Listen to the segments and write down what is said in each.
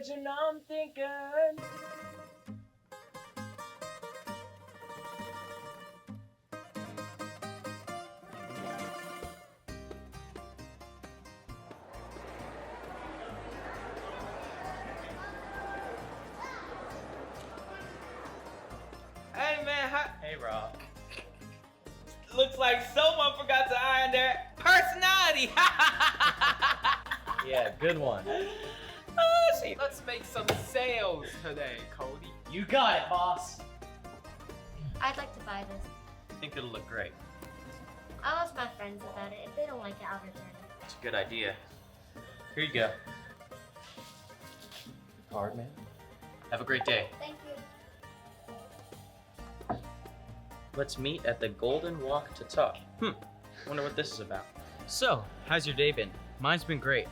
But you know I'm thinking. Hey man, Hey, Rob. looks like someone forgot to iron their personality. Yeah, good one. Oh, shit. Let's make some sales today, Cody. You got it, boss. I'd like to buy this. I think it'll look great. I'll ask my friends about it. If they don't like it, I'll return it. It's a good idea. Here you go. Card, man. Have a great day. Thank you. Let's meet at the Golden Walk to talk. Wonder what this is about. So, how's your day been? Mine's been great.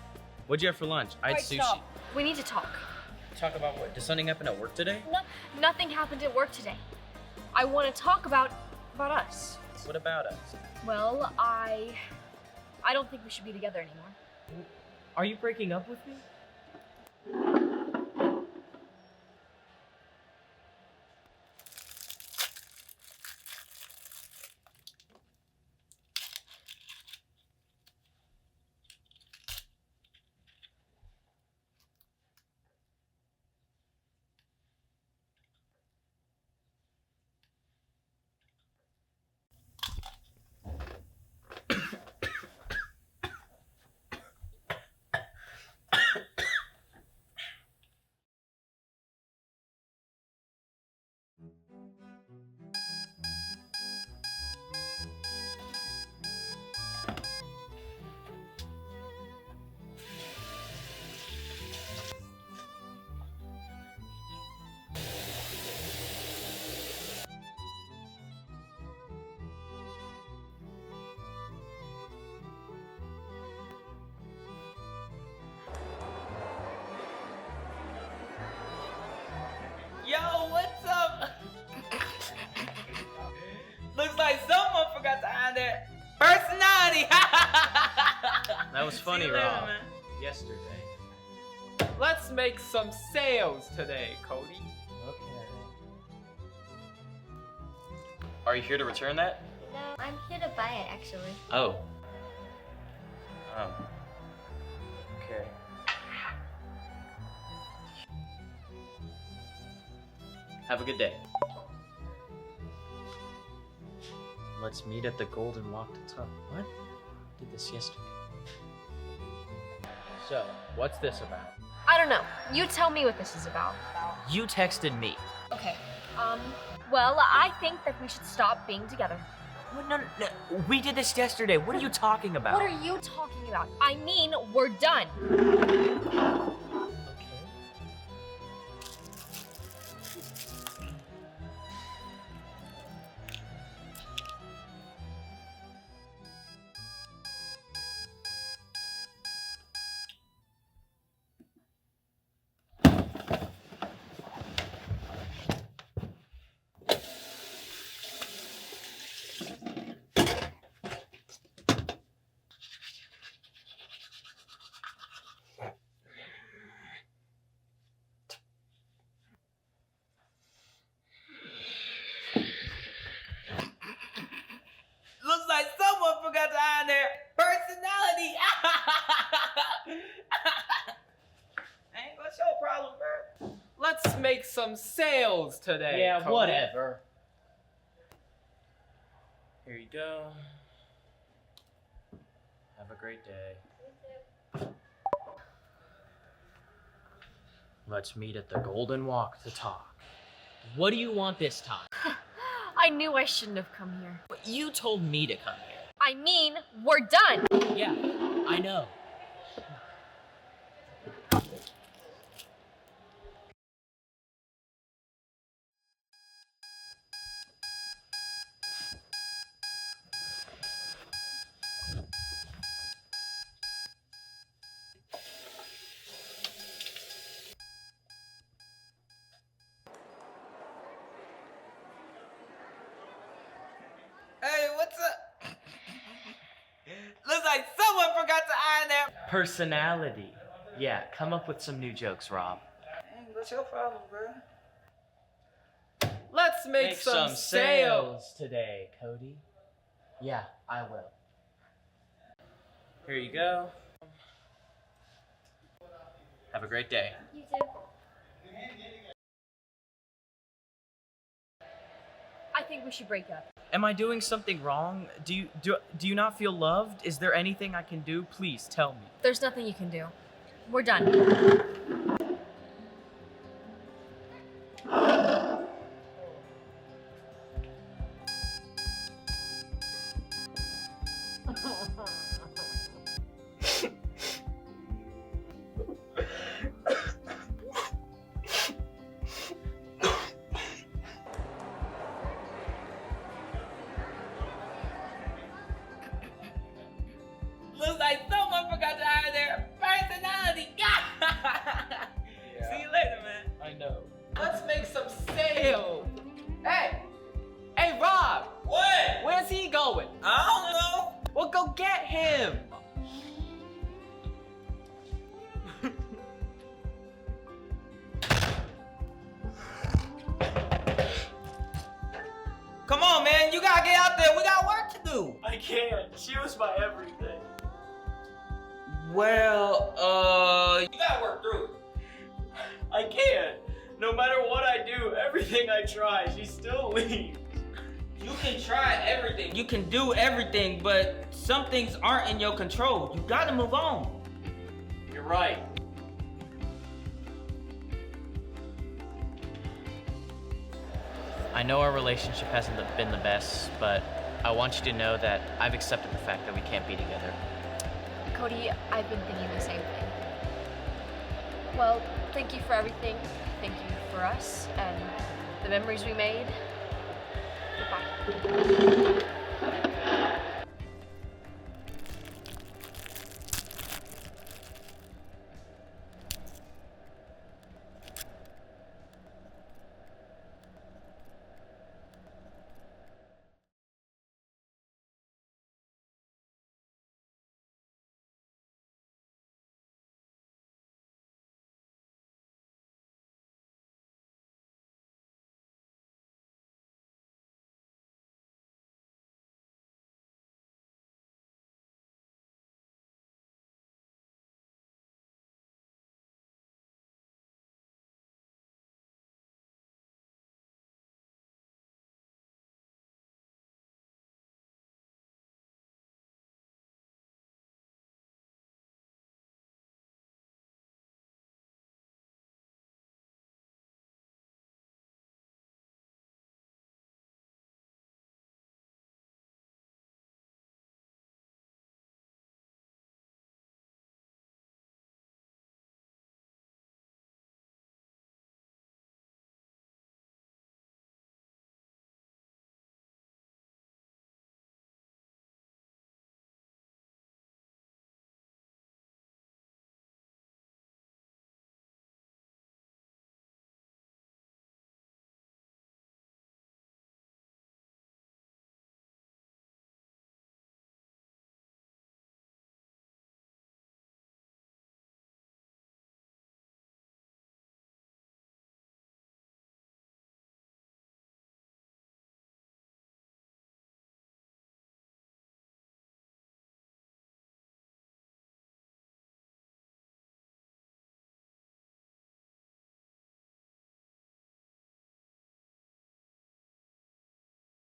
What'd you have for lunch? I had Wait, sushi. stop. We need to talk. Talk about what? Did something happen at work today? Nothing happened at work today. I want to talk about us. What about us? Well, I don't think we should be together anymore. Are you breaking up with me? Yo, what's up? Looks like someone forgot to iron their personality. That was funny, See you later, Rob. man. Yesterday. Let's make some sales today, Cody. Okay. Are you here to return that? No, I'm here to buy it, actually. Oh. Okay. Have a good day. Let's meet at the Golden Walk to talk. What? Did this yesterday. So, what's this about? I don't know. You tell me what this is about. You texted me. Okay. Well, I think that we should stop being together. No, we did this yesterday. What are you talking about? What are you talking about? I mean, we're done. Okay. Looks like someone forgot to iron their personality. Ain't what's your problem, bro? Let's make some sales today. Yeah, Cody. whatever. Here you go. Have a great day. Let's meet at the Golden Walk to talk. What do you want this time? I knew I shouldn't have come here. But you told me to come here. I mean, we're done. Yeah, I know. Hey, what's up? Looks like someone forgot to iron their. Personality. Yeah, come up with some new jokes, Rob. What's your problem, bro? Let's make some sales. today, Cody. Yeah, I will. Here you go. Have a great day. You too. I think we should break up. Am I doing something wrong? Do you not feel loved? Is there anything I can do? Please tell me. There's nothing you can do. We're done. Looks like someone forgot to hide their personality. See you later, man. I know. Let's make some sales. Hey, Rob. What? Where's he going? I don't know. Well, go get him. Come on, man. You gotta get out there. We got work to do. I can't. She was my everything. Well, you gotta work through it. I can't. No matter what I do, everything I try, she still leaves. You can try everything. You can do everything, but some things aren't in your control. You gotta move on. You're right. I know our relationship hasn't been the best, but I want you to know that I've accepted the fact that we can't be together. Cody, I've been thinking the same thing. Well, thank you for everything. Thank you for us and the memories we made. Goodbye.